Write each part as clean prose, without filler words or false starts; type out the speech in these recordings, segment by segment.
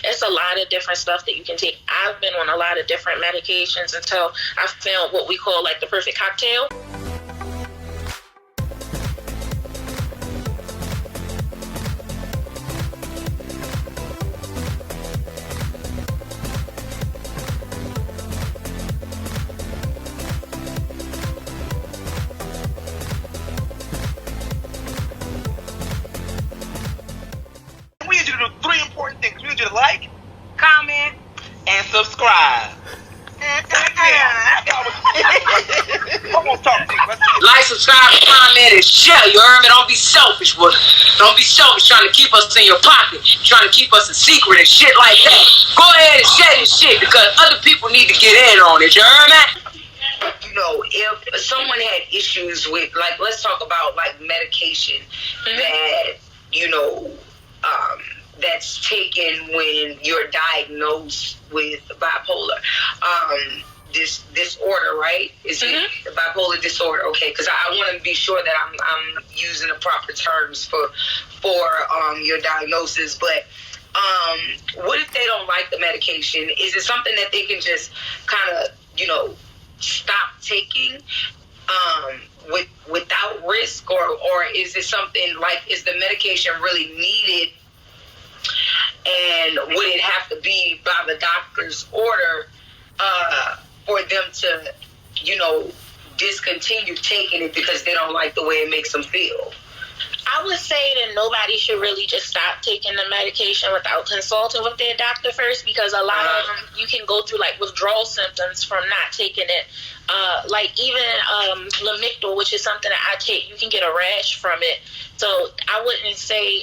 it's a lot of different stuff that you can take. I've been on a lot of different medications until I found what we call like the perfect cocktail. We need you to do 3 important things. We need you to like, comment, and subscribe. Come on, talk to me. Like, subscribe, comment, and share. You heard me? Don't be selfish with it. Don't be selfish trying to keep us in your pocket, trying to keep us a secret and shit like that. Go ahead and share this shit because other people need to get in on it. You heard me? You know, if someone had issues with, like, let's talk about, like, medication that, you know, that's taken when you're diagnosed with bipolar. This disorder, right? Is it bipolar disorder? Okay, because I want to be sure that I'm using the proper terms for your diagnosis. But what if they don't like the medication? Is it something that they can just kind of, you know, stop taking without risk, or is it something like, is the medication really needed, and would it have to be by the doctor's order for them to, you know, discontinue taking it because they don't like the way it makes them feel? I would say that nobody should really just stop taking the medication without consulting with their doctor first, because a lot of them, you can go through like withdrawal symptoms from not taking it. Like even Lamictal, which is something that I take, you can get a rash from it. So I wouldn't say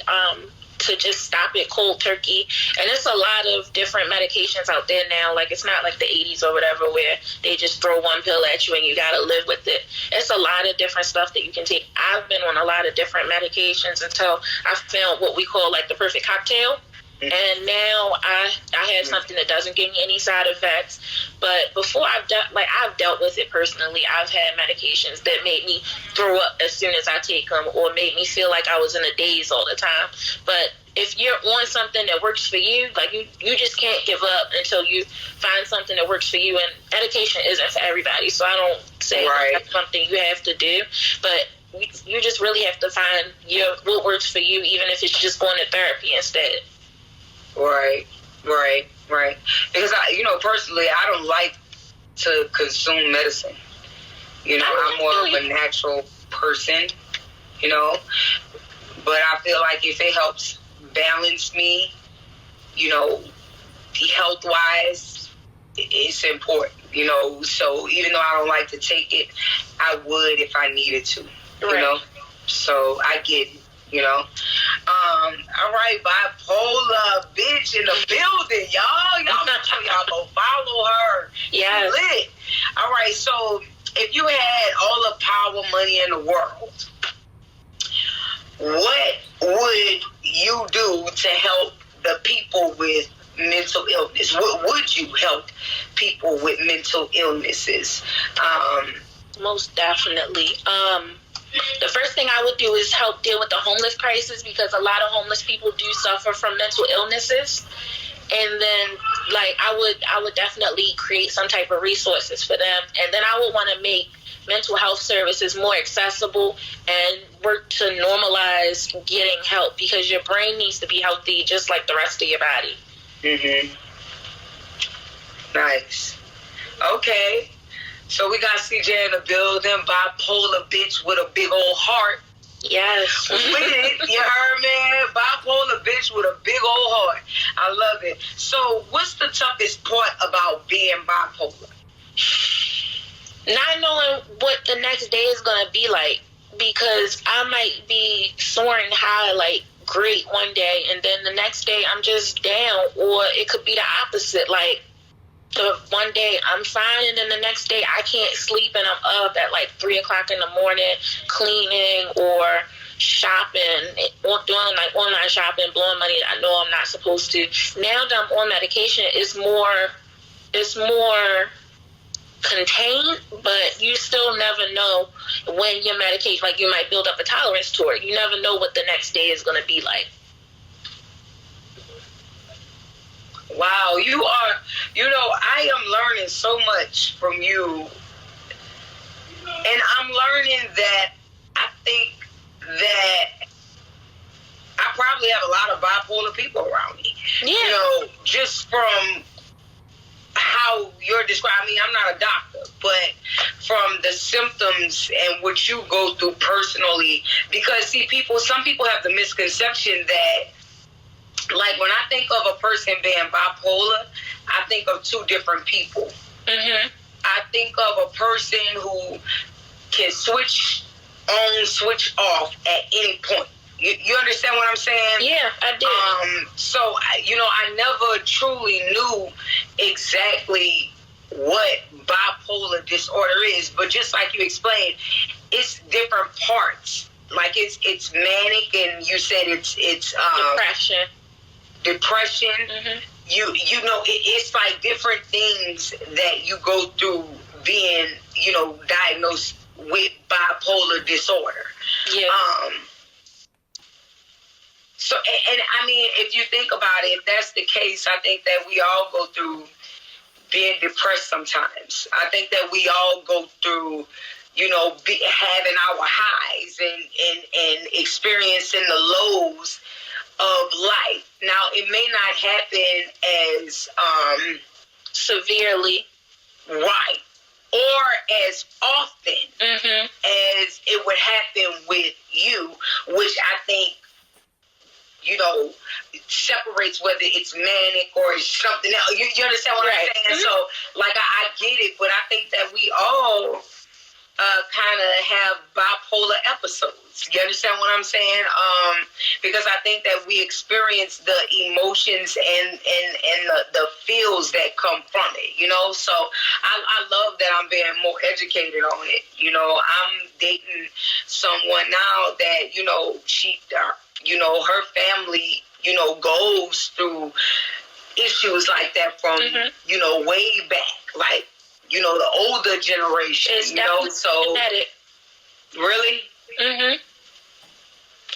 to just stop it cold turkey. And there's a lot of different medications out there now. Like, it's not like the 80s or whatever where they just throw one pill at you and you gotta live with it. It's a lot of different stuff that you can take. I've been on a lot of different medications until I found what we call like the perfect cocktail. And now I have something that doesn't give me any side effects. But before I've dealt with it personally. I've had medications that made me throw up as soon as I take them, or made me feel like I was in a daze all the time. But if you're on something that works for you, like you just can't give up until you find something that works for you. And medication isn't for everybody, so I don't say that's something you have to do. But you just really have to find what works for you, even if it's just going to therapy instead. Right. Because personally, I don't like to consume medicine. You know, I'm more of a natural person, you know. But I feel like if it helps balance me, you know, health-wise, it's important, you know. So even though I don't like to take it, I would if I needed to, you know. So I get it. You know, all right, bipolar bitch in the building, y'all. Y'all make sure y'all go follow her. Yeah, lit. All right, so if you had all the power, money in the world, what would you do to help the people with mental illness? What would you help people with mental illnesses? Most definitely. The first thing I would do is help deal with the homeless crisis, because a lot of homeless people do suffer from mental illnesses. And then, like, I would definitely create some type of resources for them. And then I would want to make mental health services more accessible and work to normalize getting help, because your brain needs to be healthy just like the rest of your body. Nice. Okay. So we got CJ in the building, bipolar bitch with a big old heart. Yes. With it, you heard me? Bipolar bitch with a big old heart. I love it. So what's the toughest part about being bipolar? Not knowing what the next day is going to be like, because I might be soaring high, like, great one day, and then the next day I'm just down, or it could be the opposite, like, the one day I'm fine, and then the next day I can't sleep, and I'm up at like 3 o'clock in the morning cleaning or shopping, doing like online shopping, blowing money I know I'm not supposed to. Now that I'm on medication, it's more contained, but you still never know when your medication, like, you might build up a tolerance to it. You never know what the next day is going to be like. Wow, you are, I am learning so much from you. And I'm learning that I think that I probably have a lot of bipolar people around me. Yeah. Just from how you're describing me, I'm not a doctor, but from the symptoms and what you go through personally, because see, some people have the misconception that, like, when I think of a person being bipolar, I think of two different people. Mm-hmm. I think of a person who can switch on, switch off at any point. You understand what I'm saying? Yeah, I do. So, I never truly knew exactly what bipolar disorder is, but just like you explained, it's different parts. Like it's manic, and you said it's depression. Mm-hmm. It's like different things that you go through being, diagnosed with bipolar disorder. Yeah. So, and I mean, if you think about it, if that's the case, I think that we all go through being depressed sometimes. I think that we all go through, having our highs and experiencing the lows of life. Now, it may not happen as severely, right, or as often mm-hmm. as it would happen with you, which I think, separates whether it's manic or something else. You understand what I'm saying? Mm-hmm. So, like, I get it, but I think that we all kind of have bipolar episodes. You understand what I'm saying? Because I think that we experience the emotions and the feels that come from it, So I love that I'm being more educated on it. I'm dating someone now that, she, her family, goes through issues like that from, mm-hmm. Way back, like, the older generation, it's so genetic. Really? Mm-hmm.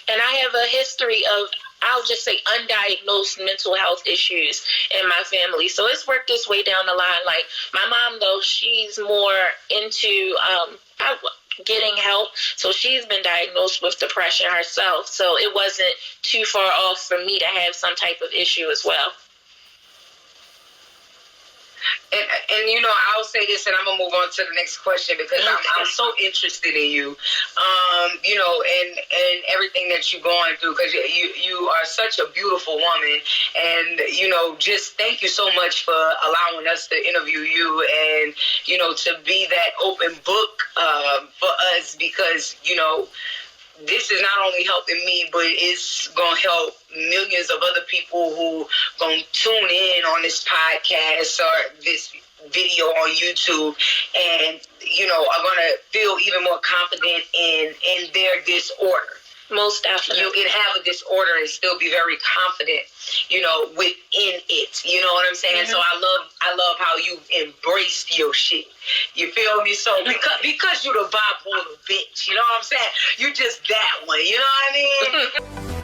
And I have a history of, I'll just say, undiagnosed mental health issues in my family. So it's worked its way down the line. Like, my mom, though, she's more into getting help. So she's been diagnosed with depression herself. So it wasn't too far off for me to have some type of issue as well. And I'll say this, and I'm gonna move on to the next question because I'm so interested in you, and everything that you're going through, because you are such a beautiful woman, and just thank you so much for allowing us to interview you, and to be that open book for us, because this is not only helping me, but it's going to help millions of other people who going to tune in on this podcast or this video on YouTube and, are going to feel even more confident in their disorder. Most definitely. You can have a disorder and still be very confident, within it. You know what I'm saying? Mm-hmm. So I love how you embraced your shit. You feel me? So because you're the bipolar bitch, you know what I'm saying? You're just that one. You know what I mean?